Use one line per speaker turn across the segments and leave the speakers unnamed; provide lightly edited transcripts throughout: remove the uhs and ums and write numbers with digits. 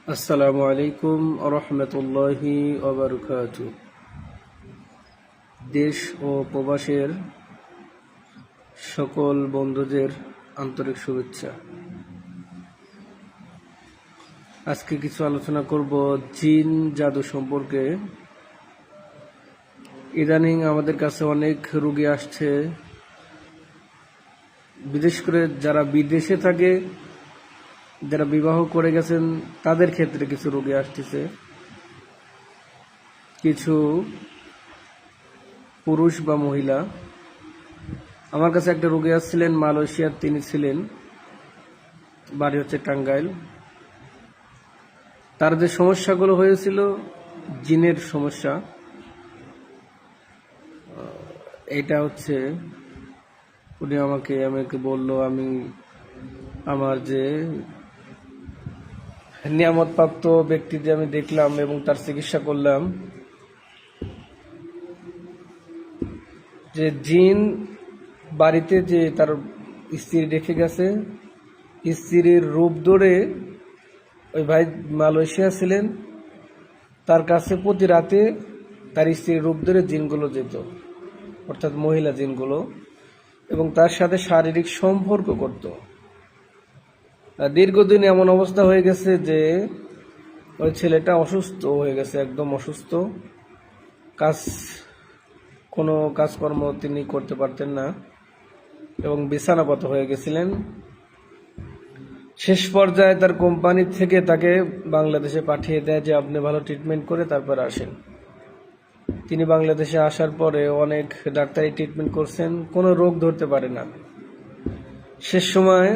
আসসালামু আলাইকুম রহমতুল্লাহি ওবারাকাতুহু। দেশ ও প্রবাসের সকল বন্ধুদের আন্তরিক শুভেচ্ছা। আজকে কিছু আলোচনা করব জিন জাদু সম্পর্কে। ইদানিং আমাদের কাছে অনেক রোগী আসছে, বিশেষ করে যারা বিদেশে থাকে, যারা বিবাহ করে গেছেন তাদের ক্ষেত্রে কিছু রোগী আসতেছে। কিছু পুরুষ বা মহিলা। আমার কাছে একটা রোগী আসছিলেন মালয়েশিয়ার, তিনি ছিলেন, বাড়ি হচ্ছে টাঙ্গাইল। তার যে সমস্যাগুলো হয়েছিল জিনের সমস্যা, এটা হচ্ছে উনি আমাকে বলল, আমি আমার যে নিয়ামতপ্রাপ্ত ব্যক্তি যে আমি দেখলাম এবং তার চিকিৎসা করলাম, যে জিন বাড়িতে যে তার স্ত্রী রেখে গেছে, স্ত্রীর রূপ ধরে ওই ভাই মালয়েশিয়া ছিলেন, তার কাছে প্রতি রাতে তার স্ত্রীর রূপ ধরে জিনগুলো যেত, অর্থাৎ মহিলা জিনগুলো, এবং তার সাথে শারীরিক সম্পর্ক করত। দীর্ঘদিন এমন অবস্থা হয়ে গেছে যে ওই ছেলেটা অসুস্থ হয়ে গেছে, একদম অসুস্থ। কোনো কাজকর্ম তিনি করতে পারতেন না এবং বিছানাপত হয়ে গেছিলেন। শেষ পর্যায়ে তার কোম্পানি থেকে তাকে বাংলাদেশে পাঠিয়ে দেয় যে আপনি ভালো ট্রিটমেন্ট করে তারপর আসেন। তিনি বাংলাদেশে আসার পরে অনেক ডাক্তারি ট্রিটমেন্ট করছেন, কোনো রোগ ধরতে পারে না। শেষ সময়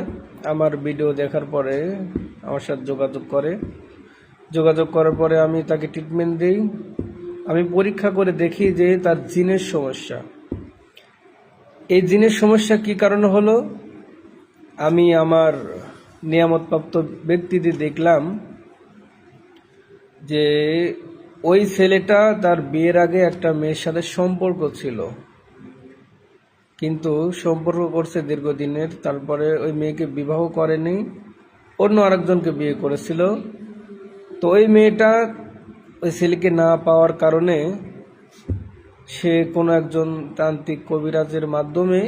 আমার ভিডিও দেখার পরে আমার সাথে যোগাযোগ করার পরে আমি তাকে ট্রিটমেন্ট দিই। আমি পরীক্ষা করে দেখি যে তার জিনের সমস্যা। এই জিনের সমস্যা কি কারণে হলো, আমি আমার নিয়ামতপ্রাপ্ত ব্যক্তিদের দেখলাম যে ওই ছেলেটা তার বিয়ের আগে একটা মেয়ের সাথে সম্পর্ক ছিল, কিন্তু সম্পর্ক করছে দীর্ঘদিনের, তারপরে ওই মেয়েকে বিবাহ করেনি, অন্য আরেকজনকে বিয়ে করেছিল। তো ওই মেয়েটা ওই ছেলেকে না পাওয়ার কারণে সে কোনো একজন তান্ত্রিক কবিরাজের মাধ্যমে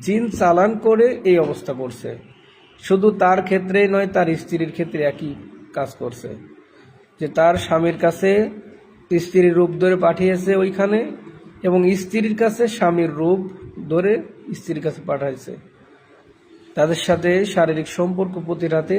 জিন চালান করে এই অবস্থা করছে। শুধু তার ক্ষেত্রেই নয়, তার স্ত্রীর ক্ষেত্রে একই কাজ করছে, যে তার স্বামীর কাছে স্ত্রীর রূপ ধরে পাঠিয়েছে ওইখানে, এবং স্ত্রীর কাছে স্বামীর রূপ ধরে স্ত্রীর কাছে পাঠাইছে। তাদের সাথে শারীরিক সম্পর্ক প্রতি রাতে